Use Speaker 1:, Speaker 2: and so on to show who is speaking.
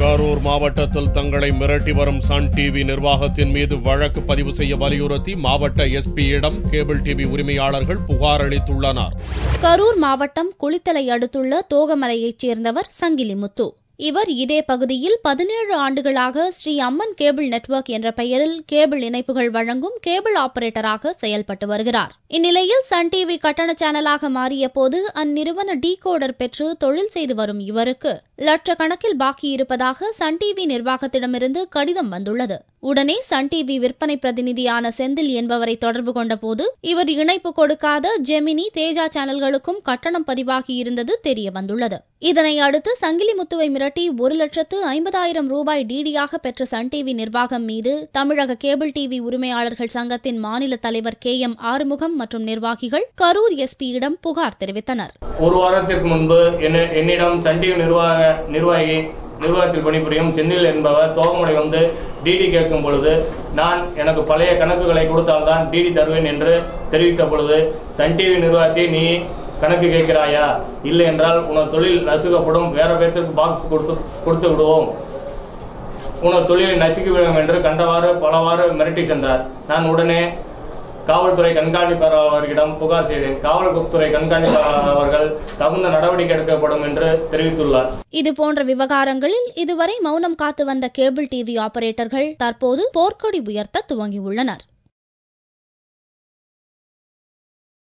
Speaker 1: கரூர் மாவட்டத்தில் தங்களை மிரட்டி வரும் சன் டிவி நிர்வாகத்தின் மீது வழக்கு பதிவு செய்ய வலியுறுத்தி மாவட்ட எஸ்பியிடம் கேபிள் டிவி உரிமையாளர்கள் புகார் அளித்துள்ளனர்.
Speaker 2: கரூர் மாவட்டம் குளித்தலை அடுத்துள்ள தோகமலையைச் சேர்ந்தவர் சங்கிலிமுத்து. இவர் இதே பகுதியில் 17 ஆண்டுகளாக ஸ்ரீ அம்மன் கேபிள் நெட்வொர்க் என்ற பெயரில் கேபிள் இணைப்புகள் வழங்கும் கேபிள் ஆபரேட்டராக செயல்பட்டு வருகிறார். இந்நிலையில் சன் டிவி கட்டண சேனலாக மாறிய போது அந்நிறுவன டீகோடர் பெற்று தொழில் செய்து வரும் இவருக்கு லட்சக்கணக்கில் பாக்கி இருப்பதாக சன் டிவி நிர்வாகத்திடமிருந்து கடிதம் வந்துள்ளது. உடனே சன் டிவி விற்பனை பிரதிநிதியான செந்தில் என்பவரை தொடர்பு கொண்ட போது இவர் இணைப்பு கொடுக்காத ஜெமினி, தேஜா சேனல்களுக்கும் கட்டணம் பதிவாகி இருந்தது தெரிய வந்துள்ளது. இதனை அடுத்து சங்கிலிமுத்துவை மிரட்டி 1,50,000 ரூபாய் டிடியாக பெற்ற சன் டிவி நிர்வாகம் மீது தமிழக கேபிள் டிவி உரிமையாளர்கள் சங்கத்தின் மாநில தலைவர் KM ஆறுமுகம் மற்றும் நிர்வாகிகள் கரூர் எஸ்பியிடம் புகார் தெரிவித்தனர்.
Speaker 3: ஒரு வாரத்திற்கு முன்பு என்னிடம் சன் டிவி நிர்வாகத்தில் பணிபுரியும் செந்தில் என்பவர் தோகமலை வந்து டிடி கேட்கும் பொழுது நான் எனக்கு பழைய கணக்குகளை கொடுத்தால்தான் டிடி தருவேன் என்று தெரிவித்த பொழுது சன் டிவி நிர்வாகத்தை நீ கணக்கு கேட்கிறாயா, இல்லை என்றால் உனது தொழில் நசுக்கப்படும், வேற பேருக்கு பாக்ஸ் கொடுத்து விடுவோம், உனது தொழிலை நசுக்கிவிடும் என்று கண்டவாறு பலவாறு மிரட்டி சென்றார். நான் உடனே காவல்துறை கண்காணிப்பாளர் அவர்களிடம் புகார் செய்தேன். காவல்துறை கண்காணிப்பாளர் அவர்கள் தகுந்த நடவடிக்கை எடுக்கப்படும் என்று தெரிவித்துள்ளார்.
Speaker 2: இதுபோன்ற விவகாரங்களில் இதுவரை மௌனம் காத்து வந்த கேபிள் டிவி ஆபரேட்டர்கள் தற்போது போர்க்கொடி உயர்த்த துவங்கியுள்ளனர்.